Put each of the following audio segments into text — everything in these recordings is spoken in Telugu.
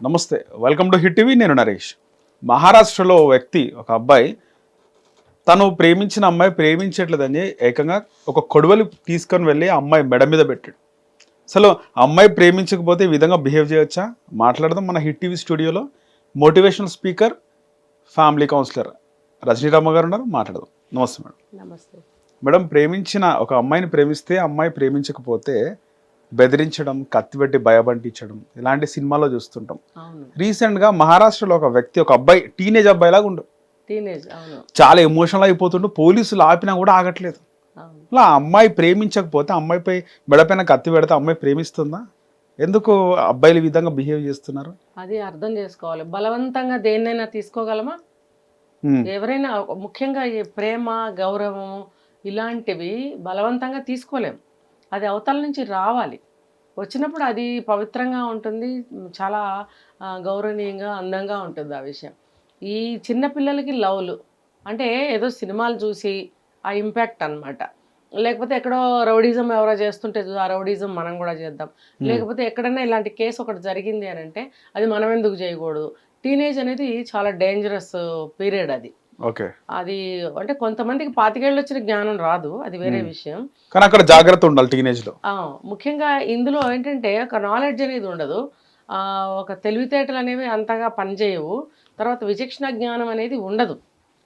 నమస్తే, వెల్కమ్ టు హిట్ టీవీ. నేను నరేష్. మహారాష్ట్రలో ఓ వ్యక్తి, ఒక అబ్బాయి, తను ప్రేమించిన అమ్మాయి ప్రేమించట్లేదని ఏకంగా ఒక కొడవలి తీసుకొని వెళ్ళి ఆ అమ్మాయి మెడ మీద పెట్టాడు. అసలు ఆ అమ్మాయి ప్రేమించకపోతే ఈ విధంగా బిహేవ్ చేయొచ్చా? మాట్లాడదాం మన హిట్ టీవీ స్టూడియోలో. మోటివేషనల్ స్పీకర్, ఫ్యామిలీ కౌన్సిలర్ రజనీరామ గారు ఉన్నారు. మాట్లాడదాం. నమస్తే మేడం. నమస్తే. మేడం, ప్రేమించిన ఒక అమ్మాయిని ప్రేమిస్తే అమ్మాయి ప్రేమించకపోతే బెదిరించడం, కత్తిపెట్టి భయపట్టించడం ఇలాంటి సినిమాలో చూస్తుంటాం. రీసెంట్గా మహారాష్ట్రలో ఒక వ్యక్తి, ఒక అబ్బాయి, టీనేజ్ అబ్బాయి లాగా ఉండు, చాలా ఎమోషనల్ అయిపోతుండు. పోలీసులు ఆపినా కూడా ఆగట్లేదు. అలా అమ్మాయి ప్రేమించకపోతే అమ్మాయిపై మెడపైన కత్తి పెడితే అమ్మాయి ప్రేమిస్తుందా? ఎందుకు అబ్బాయిలు ఈ విధంగా బిహేవ్ చేస్తున్నారు? అది అర్థం చేసుకోవాలి. బలవంతంగా దేన్నైనా తీసుకోగలమా? ఎవరైనా, ముఖ్యంగా ఈ ప్రేమ, గౌరవము ఇలాంటివి బలవంతంగా తీసుకోలేం. అది అవతల నుంచి రావాలి. వచ్చినప్పుడు అది పవిత్రంగా ఉంటుంది, చాలా గౌరవనీయంగా, అందంగా ఉంటుంది ఆ విషయం. ఈ చిన్నపిల్లలకి లవ్లు అంటే ఏదో సినిమాలు చూసి ఆ ఇంపాక్ట్ అనమాట. లేకపోతే ఎక్కడో రౌడీజం ఎవరో చేస్తుంటే ఆ రౌడీజం మనం కూడా చేద్దాం. లేకపోతే ఎక్కడైనా ఇలాంటి కేసు ఒకటి జరిగింది అని అంటే అది మనం ఎందుకు చేయకూడదు. టీనేజ్ అనేది చాలా డేంజరస్ పీరియడ్. అది అది అంటే కొంతమందికి 25 ఏళ్ళు వచ్చిన జ్ఞానం రాదు, అది వేరే విషయం. కానీ అక్కడ జాగ్రత్త ఉండాలి టీనేజ్ లో. ముఖ్యంగా ఇందులో ఏంటంటే ఒక నాలెడ్జ్ అనేది ఉండదు, ఒక తెలివితేటలు అనేవి అంతగా పనిచేయవు. తర్వాత విచక్షణ జ్ఞానం అనేది ఉండదు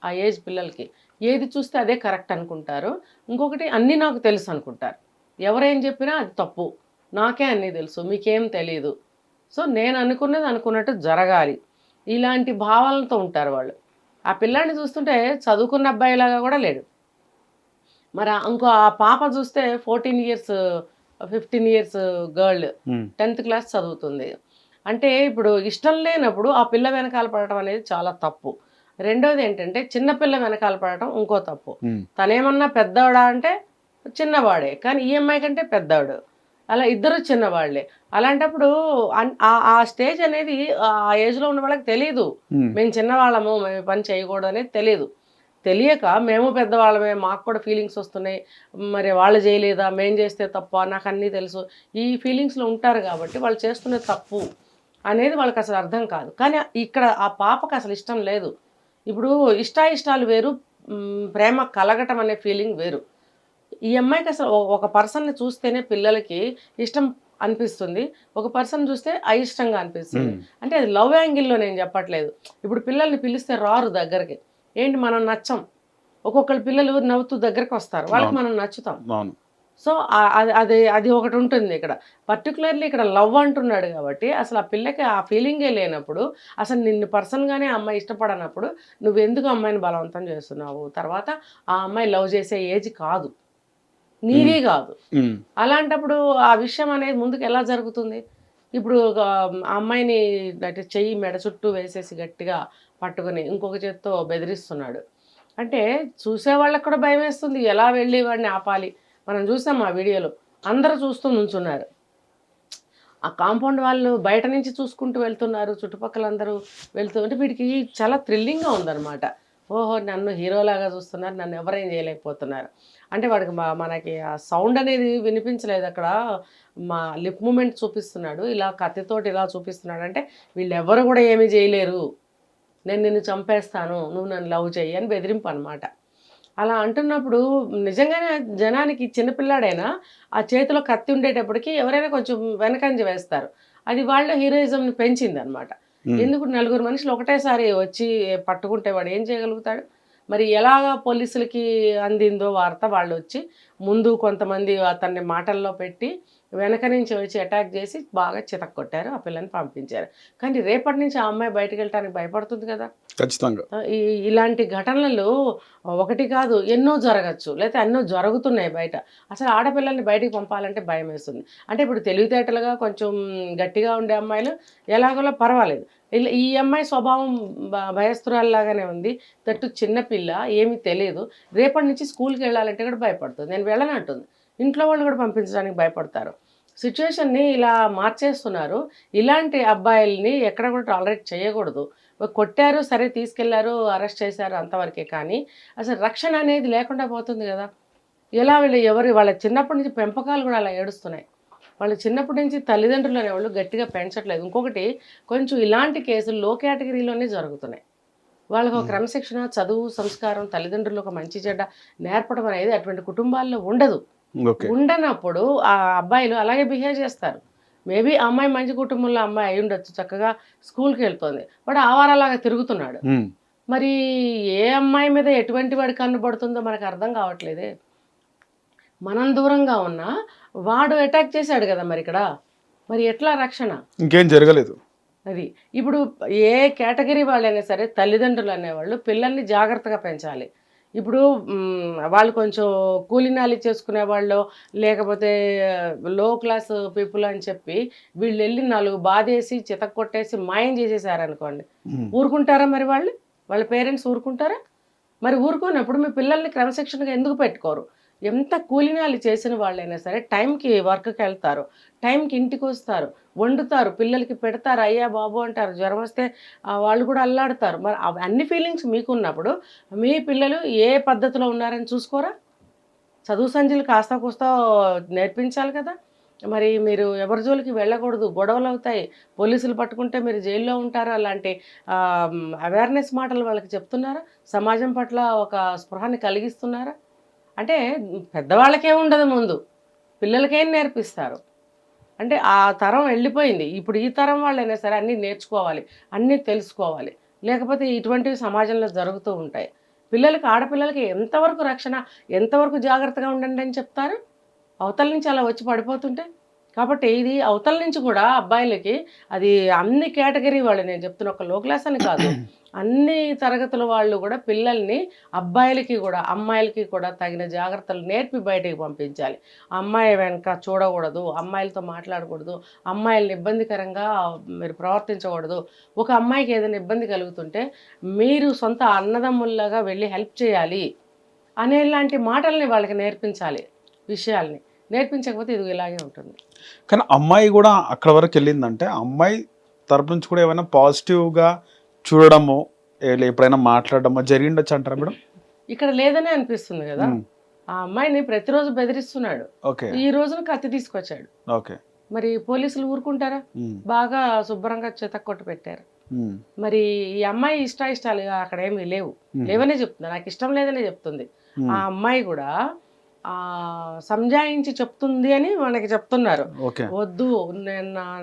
ఆ ఏజ్ పిల్లలకి. ఏది చూస్తే అదే కరెక్ట్ అనుకుంటారు. ఇంకొకటి అన్నీ నాకు తెలుసు అనుకుంటారు. ఎవరేం చెప్పినా అది తప్పు, నాకే అన్నీ తెలుసు, మీకేం తెలియదు, సో నేను అనుకున్నది అనుకున్నట్టు జరగాలి, ఇలాంటి భావాలతో ఉంటారు వాళ్ళు. ఆ పిల్లాడిని చూస్తుంటే చదువుకున్న అబ్బాయిలాగా కూడా లేడు. మరి ఇంకో ఆ పాప చూస్తే 14 years 15 years girl, 10th class చదువుతుంది. అంటే ఇప్పుడు ఇష్టం లేనప్పుడు ఆ పిల్ల వెనకాల పడటం అనేది చాలా తప్పు. రెండోది ఏంటంటే చిన్నపిల్ల వెనకాల పడటం ఇంకో తప్పు. తనేమన్నా పెద్దవాడా అంటే చిన్నవాడే, కానీ ఈఎంఐ కంటే పెద్దవాడు, అలా ఇద్దరు చిన్నవాళ్లే. అలాంటప్పుడు ఆ స్టేజ్ అనేది ఆ ఏజ్లో ఉన్న వాళ్ళకి తెలియదు. మేము చిన్నవాళ్ళము, మేము పని చేయకూడదు అనేది తెలియదు. తెలియక మేము పెద్దవాళ్ళమే, మాకు కూడా ఫీలింగ్స్ వస్తున్నాయి, మరి వాళ్ళు చేయలేదా, మేము చేస్తే తప్ప, నాకు అన్నీ తెలుసు, ఈ ఫీలింగ్స్లో ఉంటారు. కాబట్టి వాళ్ళు చేస్తున్న తప్పు అనేది వాళ్ళకి అసలు అర్థం కాదు. కానీ ఇక్కడ ఆ పాపకు అసలు ఇష్టం లేదు. ఇప్పుడు ఇష్టాయిష్టాలు వేరు, ప్రేమ కలగటం అనే ఫీలింగ్ వేరు. ఈ అమ్మాయికి అసలు ఒక పర్సన్ని చూస్తేనే పిల్లలకి ఇష్టం అనిపిస్తుంది, ఒక పర్సన్ చూస్తే అయిష్టంగా అనిపిస్తుంది. అంటే అది లవ్ యాంగిల్లో నేను చెప్పట్లేదు. ఇప్పుడు పిల్లల్ని పిలిస్తే రారు దగ్గరికి, ఏంటి మనం నచ్చం. ఒక్కొక్కరు పిల్లలు నవ్వుతూ దగ్గరికి వస్తారు, వాళ్ళకి మనం నచ్చుతాం. సో అది అది ఒకటి ఉంటుంది ఇక్కడ. పర్టికులర్లీ ఇక్కడ లవ్ అంటున్నాడు కాబట్టి అసలు ఆ పిల్లకి ఆ ఫీలింగే లేనప్పుడు, అసలు నిన్ను పర్సన్గానే అమ్మాయి ఇష్టపడనప్పుడు నువ్వు ఎందుకు అమ్మాయిని బలవంతం చేస్తున్నావు? తర్వాత ఆ అమ్మాయి లవ్ చేసే ఏజ్ కాదు, నీది కాదు. అలాంటప్పుడు ఆ విషయం అనేది ముందుకు ఎలా జరుగుతుంది? ఇప్పుడు ఆ అమ్మాయిని అంటే చెయ్యి మెడ చుట్టూ వేసేసి గట్టిగా పట్టుకుని ఇంకొక చేత్తో బెదిరిస్తున్నాడు అంటే చూసే వాళ్ళకి కూడా భయం వేస్తుంది. ఎలా వెళ్ళి వాడిని ఆపాలి? మనం చూసాం ఆ వీడియోలో, అందరూ చూస్తూ నుంచున్నారు. ఆ కాంపౌండ్ వాళ్ళు బయట నుంచి చూసుకుంటూ వెళ్తున్నారు, చుట్టుపక్కల అందరూ వెళ్తూ అంటే వీడికి చాలా థ్రిల్లింగ్గా ఉందన్నమాట. ఓహో, నన్ను హీరోలాగా చూస్తున్నారు, నన్ను ఎవరేం చేయలేకపోతున్నారు అంటే వాడికి మనకి ఆ సౌండ్ అనేది వినిపించలేదు అక్కడ. మా లిప్ మూమెంట్ చూపిస్తున్నాడు, ఇలా కత్తితోటి ఇలా చూపిస్తున్నాడు. అంటే వీళ్ళెవ్వరు కూడా ఏమీ చేయలేరు, నేను నిన్ను చంపేస్తాను, నువ్వు నన్ను లవ్ చెయ్యి అని బెదిరింపు అనమాట. అలా అంటున్నప్పుడు నిజంగానే జనానికి, చిన్నపిల్లాడైనా ఆ చేతిలో కత్తి ఉండేటప్పటికి ఎవరైనా కొంచెం వెనకంజ వేస్తారు. అది వాళ్ళ హీరోయిజంని పెంచింది అనమాట. ఎందుకు నలుగురు మనుషులు ఒకటేసారి వచ్చి పట్టుకుంటే వాడు ఏం చేయగలుగుతాడు? మరి ఎలాగా పోలీసులకి అందిందో వార్త, వాళ్ళు వచ్చి ముందు కొంతమంది అతన్ని మాటల్లో పెట్టి వెనక నుంచి వచ్చి అటాక్ చేసి బాగా చితక్కొట్టారు, ఆ పిల్లని పంపించారు. కానీ రేపటి నుంచి ఆ అమ్మాయి బయటకు వెళ్ళటానికి భయపడుతుంది కదా ఖచ్చితంగా. ఇలాంటి ఘటనలు ఒకటి కాదు, ఎన్నో జరగచ్చు, లేకపోతే ఎన్నో జరుగుతున్నాయి బయట. అసలు ఆడపిల్లల్ని బయటికి పంపాలంటే భయం వేస్తుంది. అంటే ఇప్పుడు తెలివితేటలుగా కొంచెం గట్టిగా ఉండే అమ్మాయిలు ఎలాగోలా పర్వాలేదు. ఈ అమ్మాయి స్వభావం భయస్తురాల్లాగానే ఉంది, దట్టు చిన్నపిల్ల, ఏమీ తెలియదు. రేపటి నుంచి స్కూల్కి వెళ్ళాలంటే కూడా భయపడుతుంది, నేను వెళ్ళనంటుంది. ఇంట్లో వాళ్ళు కూడా పంపించడానికి భయపడతారు. సిచ్యువేషన్ని ఇలా మార్చేస్తున్నారు. ఇలాంటి అబ్బాయిల్ని ఎక్కడ కూడా టాలరేట్ చేయకూడదు. కొట్టారు సరే, తీసుకెళ్లారు, అరెస్ట్ చేశారు, అంతవరకే. కానీ అసలు రక్షణ అనేది లేకుండా పోతుంది కదా. ఎలా వీళ్ళు ఎవరు వాళ్ళ చిన్నప్పటి నుంచి పెంపకాలు కూడా అలా ఏడుస్తున్నాయి. వాళ్ళు చిన్నప్పటి నుంచి తల్లిదండ్రులు అనేవాళ్ళు గట్టిగా పెంచట్లేదు. ఇంకొకటి కొంచెం ఇలాంటి కేసులు లో కేటగిరీలోనే జరుగుతున్నాయి. వాళ్ళకి ఒక క్రమశిక్షణ, చదువు, సంస్కారం, తల్లిదండ్రులు ఒక మంచి చెడ్డ నేర్పడం అనేది అటువంటి కుటుంబాల్లో ఉండదు. ఓకే. ఉండనప్పుడు ఆ అబ్బాయిలు అలాగే బిహేవ్ చేస్తారు. మేబీ ఆ అమ్మాయి మంచి కుటుంబంలో అమ్మాయి అయి ఉండొచ్చు, చక్కగా స్కూల్కి వెళ్తుంది, వాడు ఆవారాలాగా తిరుగుతున్నాడు. మరి ఏ అమ్మాయి మీద ఎటువంటి వాడి కన్ను పడుతుందో మనకు అర్థం కావట్లేదే. మనం దూరంగా ఉన్నా వాడు అటాక్ చేశాడు కదా మరి ఇక్కడ. మరి ఎట్లా రక్షణ? ఇంకేం జరగలేదు. అది ఇప్పుడు ఏ కేటగిరీ వాళ్ళైనా సరే తల్లిదండ్రులు అనేవాళ్ళు పిల్లల్ని జాగ్రత్తగా పెంచాలి. ఇప్పుడు వాళ్ళు కొంచెం కూలినాలి చేసుకునే వాళ్ళు, లేకపోతే లో క్లాస్ పీపుల్ అని చెప్పి వీళ్ళు వెళ్ళి 4 బాధేసి చితక్కొట్టేసి మాయం చేసేసారనుకోండి, ఊరుకుంటారా మరి వాళ్ళు? వాళ్ళ పేరెంట్స్ ఊరుకుంటారా? మరి ఊరుకోనప్పుడు మీ పిల్లల్ని క్రమశిక్షణగా ఎందుకు పెట్టుకోరు? ఎంత కూలినాలి చేసిన వాళ్ళైనా సరే టైంకి వర్క్కి వెళ్తారు, టైంకి ఇంటికి వస్తారు, వండుతారు, పిల్లలకి పెడతారు, అయ్యా బాబు అంటారు, జ్వరం వస్తే వాళ్ళు కూడా అల్లాడుతారు. మరి అన్ని ఫీలింగ్స్ మీకున్నప్పుడు మీ పిల్లలు ఏ పద్ధతిలో ఉన్నారని చూసుకోరా? చదువు సంధ్యలు కాస్త కూస్తా నేర్పించాలి కదా. మరి మీరు ఎవరి జోలికి వెళ్ళకూడదు, గొడవలు అవుతాయి, పోలీసులు పట్టుకుంటే మీరు జైల్లో ఉంటారు, అలాంటి అవేర్నెస్ మాటలు వాళ్ళకి చెప్తున్నారా? సమాజం పట్ల ఒక స్పృహాన్ని కలిగిస్తున్నారా? అంటే పెద్దవాళ్ళకేం ఉండదు, ముందు పిల్లలకేం నేర్పిస్తారు? అంటే ఆ తరం వెళ్ళిపోయింది. ఇప్పుడు ఈ తరం వాళ్ళైనా సరే అన్నీ నేర్చుకోవాలి, అన్నీ తెలుసుకోవాలి. లేకపోతే ఇటువంటివి సమాజంలో జరుగుతూ ఉంటాయి. పిల్లలకి, ఆడపిల్లలకి ఎంతవరకు రక్షణ, ఎంతవరకు జాగ్రత్తగా ఉండండి అని చెప్తారు అవతల నుంచి అలా వచ్చి పడిపోతుంటే? కాబట్టి ఇది అవతల నుంచి కూడా అబ్బాయిలకి, అది అన్ని కేటగిరీ వాళ్ళు, నేను చెప్తున్న ఒక లో క్లాస్ అని కాదు, అన్ని తరగతుల వాళ్ళు కూడా పిల్లల్ని, అబ్బాయిలకి కూడా అమ్మాయిలకి కూడా తగిన జాగ్రత్తలు నేర్పి బయటికి పంపించాలి. అమ్మాయి వెనక చూడకూడదు, అమ్మాయిలతో మాట్లాడకూడదు, అమ్మాయిల్ని ఇబ్బందికరంగా మీరు ప్రవర్తించకూడదు. ఒక అమ్మాయికి ఏదైనా ఇబ్బంది కలుగుతుంటే మీరు సొంత అన్నదమ్ముల్లాగా వెళ్ళి హెల్ప్ చేయాలి అనేలాంటి మాటల్ని వాళ్ళకి నేర్పించాలి, విషయాల్ని నేర్పించకపోతే ఇది ఇలాగే ఉంటుంది. కానీ అమ్మాయి కూడా అక్కడ వరకు వెళ్ళిందంటే అమ్మాయి తరపు నుంచి కూడా ఏమైనా పాజిటివ్గా చూడడము, ఎప్పుడైనా మాట్లాడడమో జరిగిండొచ్చు అంటారా మేడం? ఇక్కడ లేదనే అనిపిస్తుంది కదా. ఆ అమ్మాయిని ప్రతిరోజు బెదిరిస్తున్నాడు, ఈ రోజున కత్తి తీసుకొచ్చాడు. మరి పోలీసులు ఊరుకుంటారా? బాగా శుభ్రంగా చితక్కొట్టు పెట్టారు. మరి ఈ అమ్మాయి ఇష్టాలు అక్కడ ఏమీ లేవనే చెప్తుంది, నాకు ఇష్టం లేదనే చెప్తుంది. ఆ అమ్మాయి కూడా సంజాయించి చెప్తుంది అని మనకి చెప్తున్నారు. వద్దు,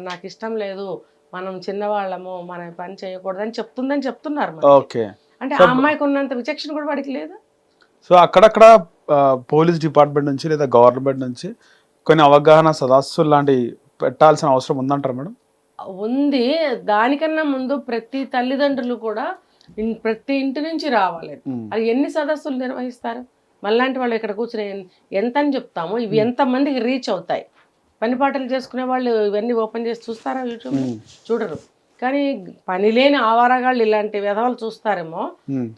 నాకు ఇష్టం లేదు, మనం చిన్నవాళ్ళము, మన పని చేయకూడదు అని చెప్తుందని చెప్తున్నారు. అంటే ఆ అమ్మాయికి ఉన్నంత విచక్షణ కూడా వాడికి లేదు. సో అక్కడక్కడ పోలీస్ డిపార్ట్మెంట్ నుంచి లేదా గవర్నమెంట్ నుంచి కొన్ని అవగాహన సదస్సులు లాంటివి పెట్టాల్సిన అవసరం ఉందంటారు మేడం? ఉంది. దానికన్నా ముందు ప్రతి తల్లిదండ్రులు కూడా ప్రతి ఇంటి నుంచి రావాలి. అది ఎన్ని సదస్సులు నిర్వహిస్తారు? మళ్ళాంటి వాళ్ళు ఇక్కడ కూర్చుని ఎంత అని చెప్తాము, ఇవి ఎంతమందికి రీచ్ అవుతాయి? పని పాటలు చేసుకునే వాళ్ళు ఇవన్నీ ఓపెన్ చేసి చూస్తారా? యూట్యూబ్ చూడరు. కానీ పని లేని ఆవారగాళ్ళు ఇలాంటి విధవలు చూస్తారేమో.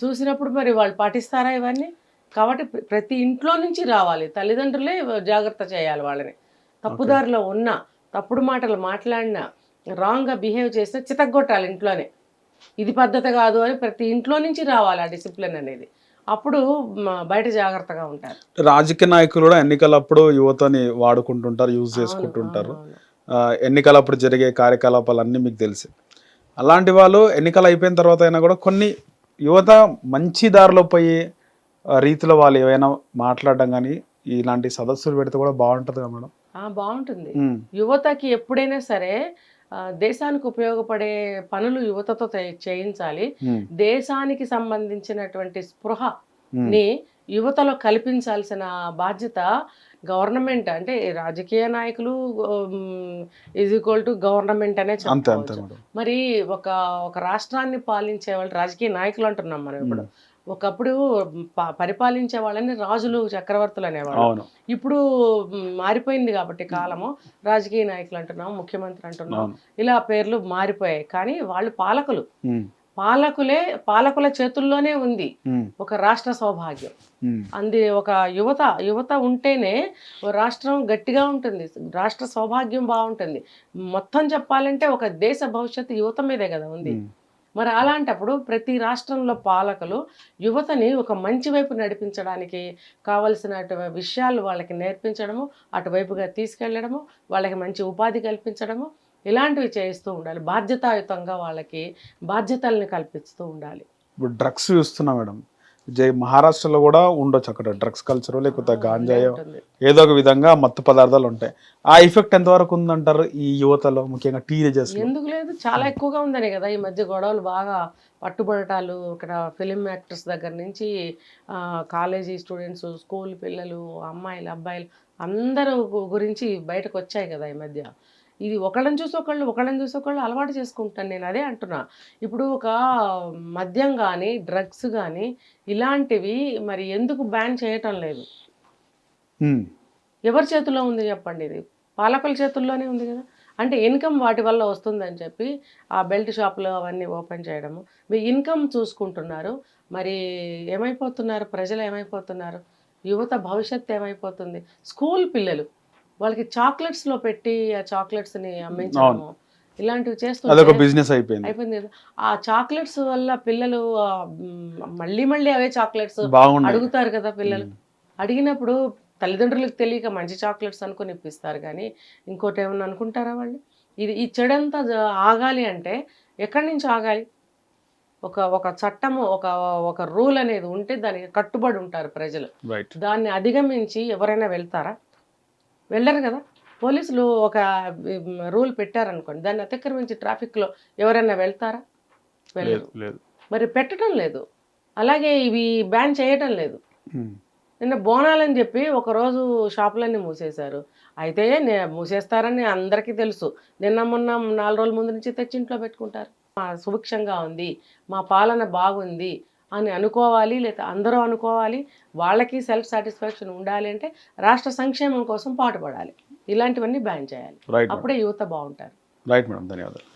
చూసినప్పుడు మరి వాళ్ళు పాటిస్తారా ఇవన్నీ? కాబట్టి ప్రతి ఇంట్లో నుంచి రావాలి, తల్లిదండ్రులే జాగ్రత్త చేయాలి వాళ్ళని. తప్పుదారిలో ఉన్నా, తప్పుడు మాటలు మాట్లాడినా, రాంగ్గా బిహేవ్ చేస్తే చితగ్గొట్టాలి ఇంట్లోనే. ఇది పద్ధతి కాదు అని ప్రతి ఇంట్లో నుంచి రావాలి ఆ డిసిప్లిన్ అనేది. అప్పుడు బయట జాగ్రత్తగా ఉంటారు. రాజకీయ నాయకులు కూడా ఎన్నికలప్పుడు యువతని వాడుకుంటుంటారు, యూజ్ చేసుకుంటుంటారు. ఎన్నికలప్పుడు జరిగే కార్యకలాపాలన్నీ మీకు తెలిసి, అలాంటి వాళ్ళు ఎన్నికలు అయిపోయిన తర్వాత అయినా కూడా కొన్ని యువత మంచి దారిలో పోయి రీతిలో వాళ్ళు ఏవైనా మాట్లాడడం కానీ ఇలాంటి సదస్సులు పెడితే కూడా బాగుంటుంది కదా మేడం? బాగుంటుంది. యువతకి ఎప్పుడైనా సరే దేశానికి ఉపయోగపడే పనులు యువతతో చేయించాలి. దేశానికి సంబంధించినటువంటి స్పృహని యువతలో కల్పించాల్సిన బాధ్యత గవర్నమెంట్, అంటే రాజకీయ నాయకులు ఈజ్ ఈక్వల్ టు గవర్నమెంట్ అనే చెప్పుకోవచ్చు. మరి ఒక రాష్ట్రాన్ని పాలించే వాళ్ళు రాజకీయ నాయకులు అంటున్నాం మనం. ఇప్పుడు ఒకప్పుడు పరిపాలించే వాళ్ళని రాజులు, చక్రవర్తులు అనేవాళ్ళు. ఇప్పుడు మారిపోయింది కాబట్టి కాలము, రాజకీయ నాయకులు అంటున్నాం, ముఖ్యమంత్రి అంటున్నాం, ఇలా పేర్లు మారిపోయాయి. కానీ వాళ్ళు పాలకుల చేతుల్లోనే ఉంది ఒక రాష్ట్ర సౌభాగ్యం. ఒక యువత ఉంటేనే రాష్ట్రం గట్టిగా ఉంటుంది, రాష్ట్ర సౌభాగ్యం బాగుంటుంది. మొత్తం చెప్పాలంటే ఒక దేశ భవిష్యత్తు యువత మీదే కదా ఉంది. మరి అలాంటప్పుడు ప్రతి రాష్ట్రంలో పాలకులు యువతని ఒక మంచి వైపు నడిపించడానికి కావలసిన విషయాలు వాళ్ళకి నేర్పించడము, అటువైపుగా తీసుకెళ్ళడము, వాళ్ళకి మంచి ఉపాధి కల్పించడము, ఇలాంటివి చేస్తూ ఉండాలి. బాధ్యతాయుతంగా వాళ్ళకి బాధ్యతల్ని కల్పిస్తూ ఉండాలి. ఇప్పుడు డ్రగ్స్ చూస్తున్నా మేడం, మహారాష్ట్రలో కూడా ఉండొచ్చు అక్కడ డ్రగ్స్ కల్చర్, లేకపోతే గాంజాయో ఏదో ఒక విధంగా మత్తు పదార్థాలు ఉంటాయి. ఆ ఎఫెక్ట్ ఎంతవరకు ఉందంటారు ఈ యువతలో, ముఖ్యంగా టీనేజర్స్? ఎందుకు లేదు, చాలా ఎక్కువగా ఉందనే కదా ఈ మధ్య గొడవలు బాగా పట్టుబడటాలు. ఇక్కడ ఫిలిం యాక్టర్స్ దగ్గర నుంచి కాలేజీ స్టూడెంట్స్, స్కూల్ పిల్లలు, అమ్మాయిలు అబ్బాయిలు అందరూ గురించి బయటకు వచ్చాయి కదా ఈ మధ్య. ఇది ఒకళ్ళని చూసి ఒకళ్ళు అలవాటు చేసుకుంటాను. నేను అదే అంటున్నా. ఇప్పుడు ఒక మద్యం కానీ డ్రగ్స్ కానీ ఇలాంటివి మరి ఎందుకు బ్యాన్ చేయటం లేదు? ఎవరి చేతుల్లో ఉంది చెప్పండి? ఇది పాలకుల చేతుల్లోనే ఉంది కదా. అంటే ఇన్కమ్ వాటి వల్ల వస్తుందని చెప్పి ఆ బెల్ట్ షాపులు అవన్నీ ఓపెన్ చేయడము, మీ ఇన్కమ్ చూసుకుంటున్నారు. మరి ఏమైపోతున్నారు ప్రజలు, ఏమైపోతున్నారు యువత భవిష్యత్తు ఏమైపోతుంది? స్కూల్ పిల్లలు వాళ్ళకి చాక్లెట్స్లో పెట్టి ఆ చాక్లెట్స్ని అమ్మించడము, ఇలాంటివి చేస్తున్నారు. బిజినెస్ అయిపోయింది కదా. ఆ చాక్లెట్స్ వల్ల పిల్లలు మళ్ళీ అవే చాక్లెట్స్ అడుగుతారు కదా. పిల్లలు అడిగినప్పుడు తల్లిదండ్రులకు తెలియక మంచి చాక్లెట్స్ అనుకుని ఇప్పిస్తారు, కానీ ఇంకోటి ఏమన్నా అనుకుంటారా వాళ్ళు? ఈ చెడంతా ఆగాలి అంటే ఎక్కడి నుంచి ఆగాలి? ఒక చట్టము, ఒక రూల్ అనేది ఉంటే దానికి కట్టుబడి ఉంటారు ప్రజలు. దాన్ని అధిగమించి ఎవరైనా వెళ్తారా? వెళ్ళరు కదా. పోలీసులు ఒక రూల్ పెట్టారనుకోండి, దాన్ని అతిక్రమించి ట్రాఫిక్లో ఎవరైనా వెళ్తారా? వెళ్ళరు. మరి పెట్టడం లేదు, అలాగే ఇవి బ్యాన్ చేయటం లేదు. నిన్న బోనాలని చెప్పి ఒకరోజు షాపులన్నీ మూసేశారు. అయితే మూసేస్తారని అందరికీ తెలుసు. మొన్న 4 రోజుల ముందు నుంచి తెచ్చి ఇంట్లో పెట్టుకుంటారు. మా సుభిక్షంగా ఉంది, మా పాలన బాగుంది అని అనుకోవాలి, లేదా అందరూ అనుకోవాలి. వాళ్ళకి సెల్ఫ్ సాటిస్ఫాక్షన్ ఉండాలి అంటే రాష్ట్ర సంక్షేమం కోసం పాటుపడాలి. ఇలాంటివన్నీ బ్యాన్ చేయాలి, అప్పుడే యువత బాగుంటారు. రైట్ మేడం, ధన్యవాదాలు.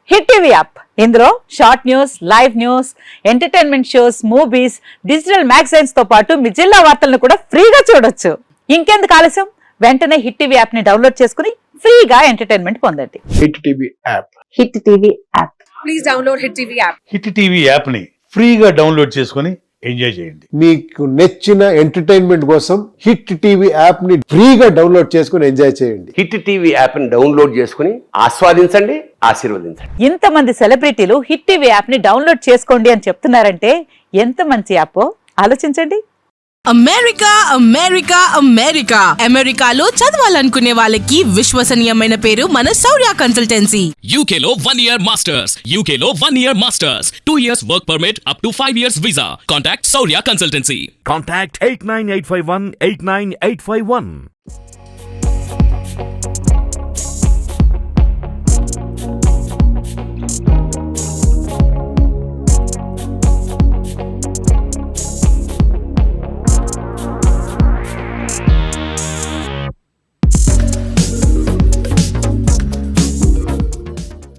హిట్ టీవీ యాప్, ఇందులో short news, live news, entertainment shows, movies, digital magazines తో పాటు మీ జిల్లా వార్తలను కూడా ఫ్రీగా చూడొచ్చు. ఇంకెందుకు ఆలస్యం, వెంటనే హిట్ టీవీ యాప్ ని డౌన్లోడ్ చేసుకుని ఫ్రీగా ఎంటర్టైన్మెంట్ పొందండి. Hit TV app, hit TV app, please download hit TV app. Hit TV app ని ఫ్రీగా డౌన్లోడ్ చేసుకుని ఎంజాయ్ చేయండి. మీకు నచ్చిన ఎంటర్టైన్మెంట్ కోసం హిట్ టీవీ యాప్ ని ఫ్రీగా డౌన్లోడ్ చేసుకుని ఎంజాయ్ చేయండి. హిట్ టీవీ యాప్ ని డౌన్లోడ్ చేసుకుని ఆస్వాదించండి, ఆశీర్వదించండి. ఇంతమంది సెలబ్రిటీలు హిట్ టీవీ యాప్ ని డౌన్లోడ్ చేసుకోండి అని చెప్తున్నారంటే ఎంత మంచి యాప్ ఆలోచించండి. అమెరికా అమెరికా అమెరికా అమెరికాలో చదవాలనుకునే వాళ్ళకి విశ్వసనీయమైన పేరు మన శౌర్య కన్సల్టెన్సీ. UK లో 1 year masters, UK లో 1 year masters, 2 years work permit up to 5 years visa. Contact Saurya Consultancy. Contact 89851 89851.